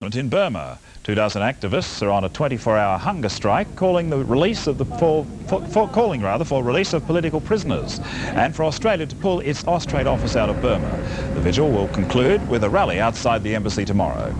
In Burma, 24 activists are on a 24-hour hunger strike, calling the release of for release of political prisoners, and for Australia to pull its Austrade office out of Burma. The vigil will conclude with a rally outside the embassy tomorrow.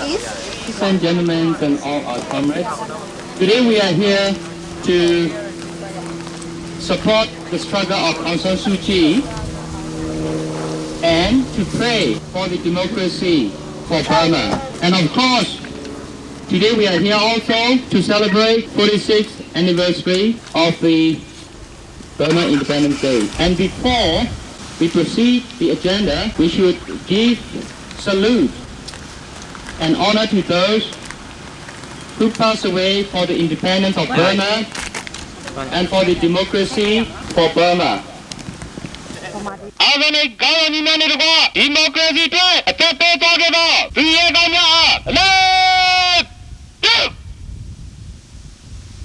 Ladies and gentlemen and all our comrades, today we are here to support the struggle of Aung San Suu Kyi and to pray for the democracy for Burma. And of course, today we are here also to celebrate 46th anniversary of the Burma Independence Day. And before we proceed the agenda, we should give salute and honor to those who passed away for the independence of Burma and for the democracy for Burma.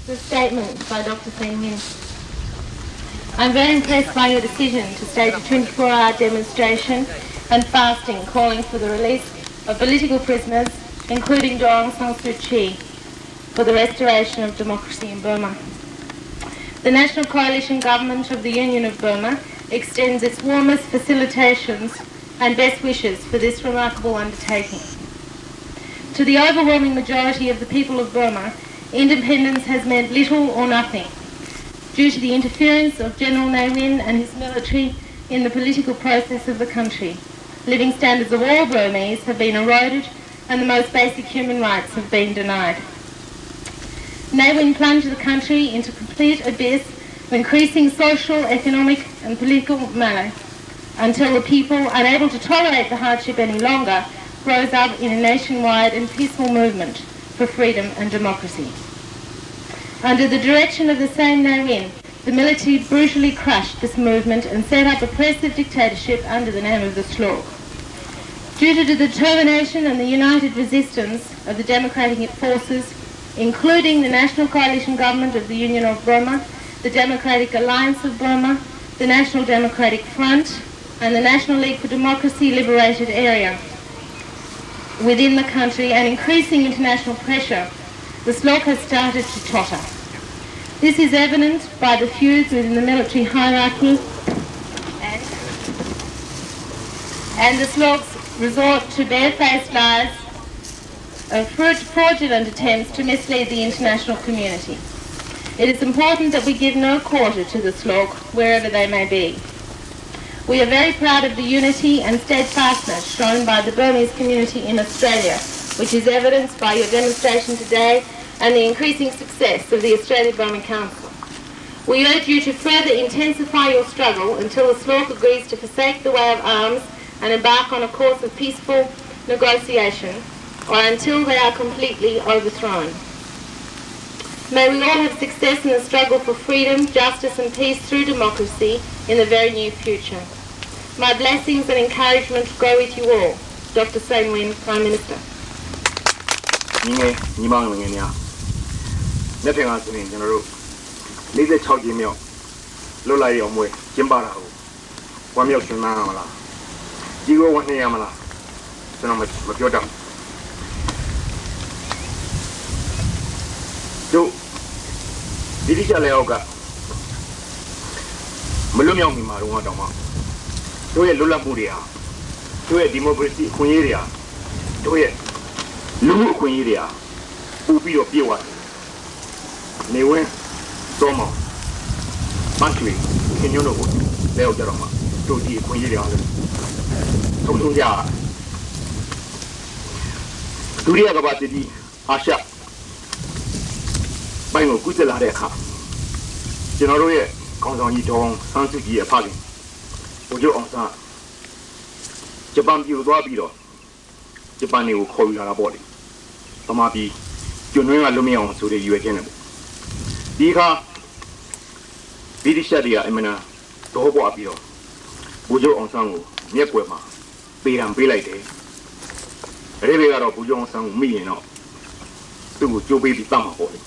The statement by Dr. Sen Win. I'm very impressed by your decision to stage a 24-hour demonstration and fasting calling for the release of political prisoners, including Aung San Suu Kyi, for the restoration of democracy in Burma. The National Coalition Government of the Union of Burma extends its warmest felicitations and best wishes for this remarkable undertaking. To the overwhelming majority of the people of Burma, independence has meant little or nothing due to the interference of General Ne Win and his military in the political process of the country. Living standards of all Burmese have been eroded and the most basic human rights have been denied. Ne Win plunged the country into complete abyss of increasing social, economic and political malaise until the people, unable to tolerate the hardship any longer, rose up in a nationwide and peaceful movement for freedom and democracy. Under the direction of the same Ne Win, the military brutally crushed this movement and set up oppressive dictatorship under the name of the Slog. Due to the determination and the united resistance of the democratic forces, including the National Coalition Government of the Union of Burma, the Democratic Alliance of Burma, the National Democratic Front, and the National League for Democracy Liberated Area within the country, and increasing international pressure, the Slog has started to totter. This is evident by the feuds within the military hierarchy and the Slog's resort to barefaced lies of fraudulent attempts to mislead the international community. It is important that we give no quarter to the Slog, wherever they may be. We are very proud of the unity and steadfastness shown by the Burmese community in Australia, which is evidenced by your demonstration today and the increasing success of the Australia-Burma Council. We urge you to further intensify your struggle until the Slog agrees to forsake the way of arms and embark on a course of peaceful negotiation, or until they are completely overthrown. May we all have success in the struggle for freedom, justice and peace through democracy in the very near future. My blessings and encouragement go with you all. Dr. Sen Win, Prime Minister.လက်ထက်ကဆိုရင်ကျွန်တော်တို့46ကြိမ်မြောက် look like on way, Jimbara, one milk in Mamala. You go one Yamala, so much of your dump. Do Didisha Leoga Malumia Maruadama, do a Lula Muria, do a democracy Queria, do it Lulu Queria, Ubi of Piwa, Newen, Somo, Monthly, in you know, Leo Jarama, do the Queria, Totuya, Turia about the Asha. By no good Ladeka. General, comes on you on Sansuki a party. Would you on San Japan, you Rabido? Japan will call you a body. Tomabi, you know a Lumion to the UN. Dika Bidishadia, Emina, Tobo Abio. Would you on Sangu, Nequema, Be and Be like day. Revera of Bujon Sang million to your baby summer body.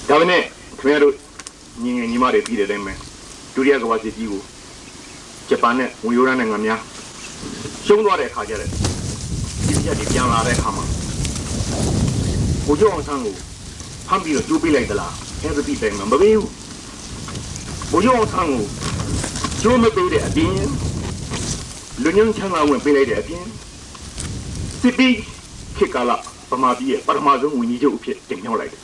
Davine, Credo, Nimari Peter Demme, Turia was it you, Japan, we run and Amia. Show what I had it. If you had the young Arekama. Would you on Sangu? Humby, you be like the la, every people number you. Would you on Sangu? Show me baby again. Lunion Changa went be like again. Sippy, Kikala, Pamabi, Paramazon, we need you to take your light.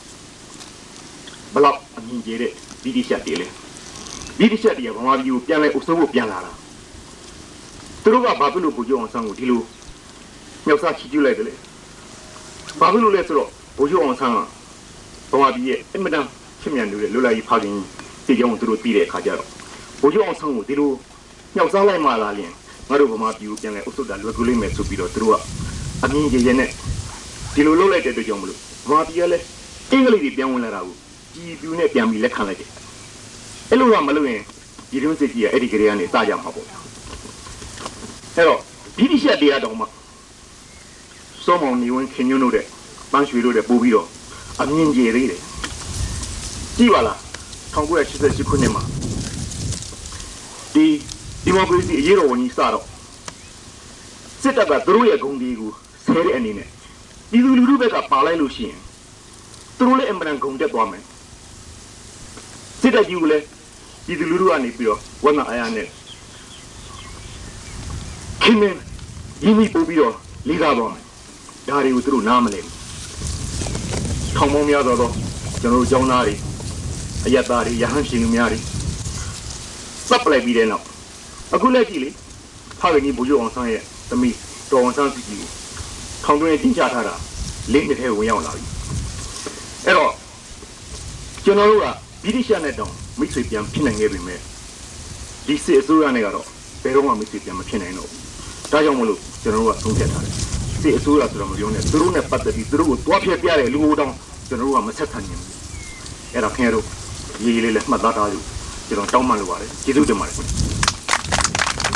Block and he did it. Bidisha Dele. Bidisha Dia, one of you, Piana, Uso Piana. Through a Babu Pujo on Sang Dilu. Yosachi Julegale. Babu Letro, Pujo on Sang. Pomabi, and Madame Chimian, Lula Pagin, Pigeon through Pire Kajaro. Pujo on Sang Dilu. Yosala Malalian. Maru Mabu, Piana, also that Lugulime Supido through a ninja Yenet. Dilu let the Jomlu. Mabiale, English Bianarau. You net Yami Lekanade. Hello, Maluin. You don't say here, Eddie Griani, Tajam Habo. Hello, Bidisha de Adoma. Some on you can you know that? Bunch we do the Bubio. I mean, Jerry. Tivala, congratulations, you couldn't. The democracy, you when you start up. Set up a Druya Gundigu, said any net. You will do better, Palai Lucien. Truly Embran Gunda Bombing. Sit at you, let you do Anipio, one I am it. Kimin, Yimi Bubio, Liga Bombing. Dari through Namale. Tomomia, General Jonari, Ayatari, Yahanshin Miari. Supply be then up. A good lady, having Bujo on Sanya, the me, to on San Siki. Congressing Chatara, linked here we are now. Error. General, Bidisha Nedon, Mitripian Pinning every man. This is Zuranegaro, Peroma Mitripian Pineno. Tajamulu, General Sunketa. See Sura Ramune, Suruna Patati, Dru, Twapia Piare, Ludon, General Masatanian. Era Kero, Yili Madatu, General Tomaluare, Kidu de Martin.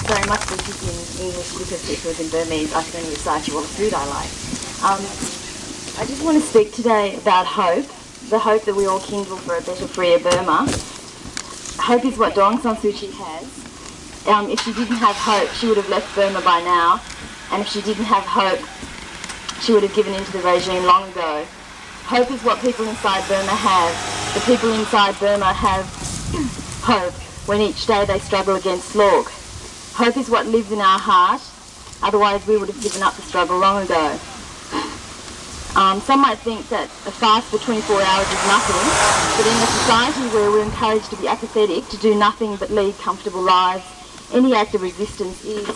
Very much for teaching English because it was in Burmese. I can only recite you all the food I like. I just want to speak today about hope, the hope that we all kindle for a better, freer Burma. Hope is what Aung San Suu Kyi has. If she didn't have hope, she would have left Burma by now. And if she didn't have hope, she would have given in to the regime long ago. Hope is what people inside Burma have. The people inside Burma have hope when each day they struggle against slog. Hope is what lives in our heart. Otherwise, we would have given up the struggle long ago. Some might think that a fast for 24 hours is nothing, but in a society where we're encouraged to be apathetic, to do nothing but lead comfortable lives, any act of resistance is,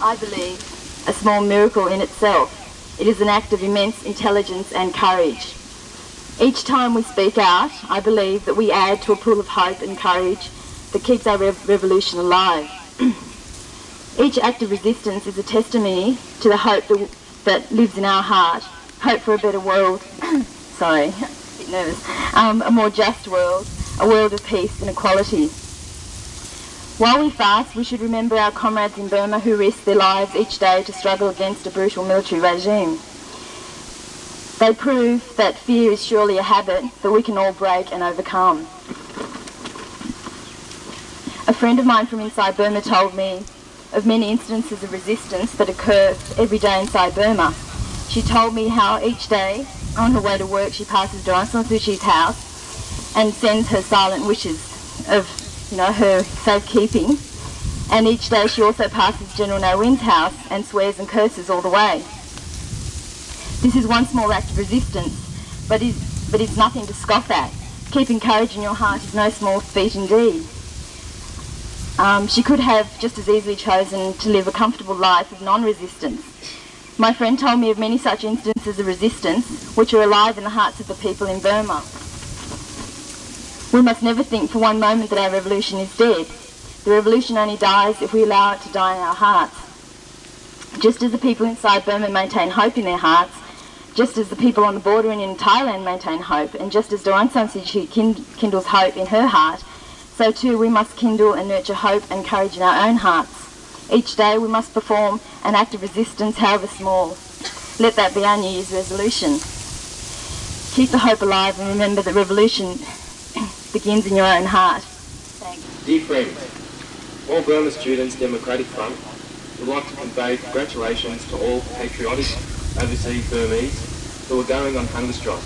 I believe, a small miracle in itself. It is an act of immense intelligence and courage. Each time we speak out, I believe that we add to a pool of hope and courage that keeps our revolution alive. Each act of resistance is a testimony to the hope that lives in our heart. Hope for a better world, sorry, a bit nervous, a more just world, a world of peace and equality. While we fast, we should remember our comrades in Burma who risk their lives each day to struggle against a brutal military regime. They prove that fear is surely a habit that we can all break and overcome. friend of mine from inside Burma told me of many instances of resistance that occur every day inside Burma. She told me how each day on her way to work she passes Aung San Suu Kyi's house and sends her silent wishes of, her safekeeping. And each day she also passes General Ne Win's house and swears and curses all the way. This is one small act of resistance, but it's nothing to scoff at. Keeping courage in your heart is no small feat indeed. She could have just as easily chosen to live a comfortable life of non-resistance. My friend told me of many such instances of resistance which are alive in the hearts of the people in Burma. We must never think for one moment that our revolution is dead. The revolution only dies if we allow it to die in our hearts. Just as the people inside Burma maintain hope in their hearts, just as the people on the border and in Thailand maintain hope, and just as Aung San Suu Kyi kindles hope in her heart, so too we must kindle and nurture hope and courage in our own hearts. Each day we must perform an act of resistance, however small. Let that be our New Year's resolution. Keep the hope alive and remember that revolution begins in your own heart. Thanks. Dear friends, all Burma Students Democratic Front would like to convey congratulations to all patriotic overseas Burmese who are going on hunger strike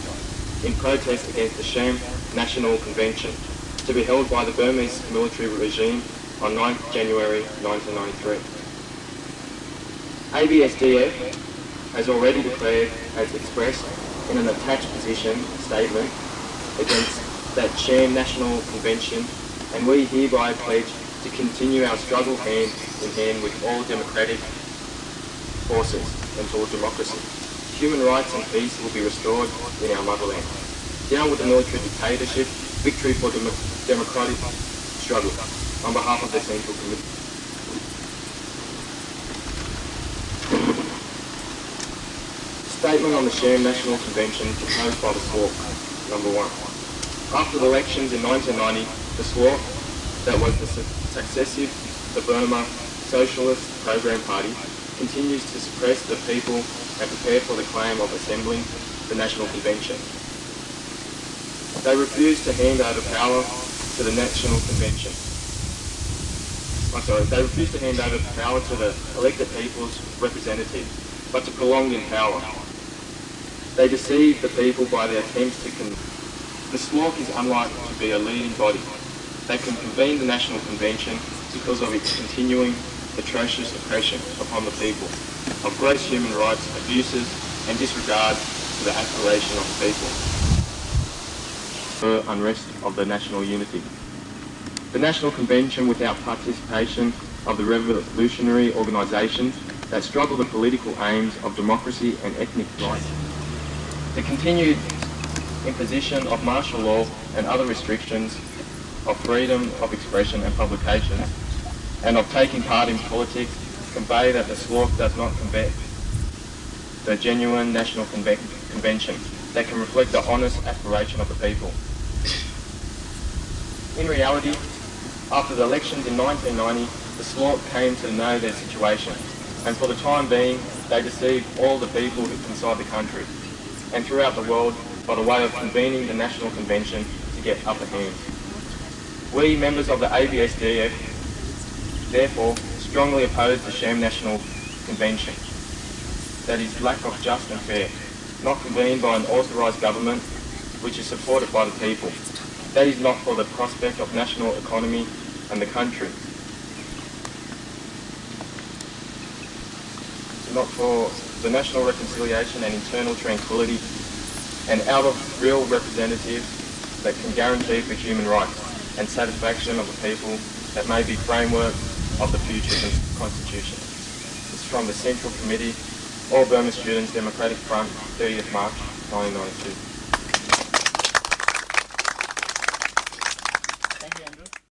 in protest against the sham National Convention to be held by the Burmese military regime on 9th January 1993. ABSDF has already declared, as expressed in an attached position statement, against that sham National Convention, and we hereby pledge to continue our struggle hand in hand with all democratic forces until democracy, human rights and peace will be restored in our motherland. Down with the military dictatorship, victory for democratic struggle. On behalf of the Central Committee. Statement on the sham National Convention proposed by the SWARC. Number 1. After the elections in 1990, the SWARC, that was the successive the Burma Socialist Program Party, continues to suppress the people and prepare for the claim of assembling the National Convention. They refuse to hand over power to the National Convention. They refuse to hand over power to the elected people's representative, but to prolong in power. They deceive the people by their attempts to The SWARC is unlikely to be a leading body. They can convene the National Convention because of its continuing atrocious oppression upon the people, of gross human rights abuses and disregard for the aspiration of the people. For unrest of the national unity. The National Convention, without participation of the revolutionary organisations that struggle the political aims of democracy and ethnic rights. The continued imposition of martial law and other restrictions of freedom of expression and publication, and of taking part in politics, convey that the SWARC does not combat the genuine National Convention that can reflect the honest aspiration of the people. In reality, after the elections in 1990, the SWARC came to know their situation, and for the time being, they deceived all the people inside the country and throughout the world by the way of convening the National Convention to get upper hand. We, members of the ABSDF, therefore strongly oppose the sham National Convention that is lack of just and fair, not convened by an authorised government which is supported by the people. That is not for the prospect of national economy and the country. Not for the national reconciliation and internal tranquility, and out of real representatives that can guarantee for human rights and satisfaction of the people that may be framework of the future constitution. This is from the Central Committee, All Burma Students Democratic Front, 30th March 1992.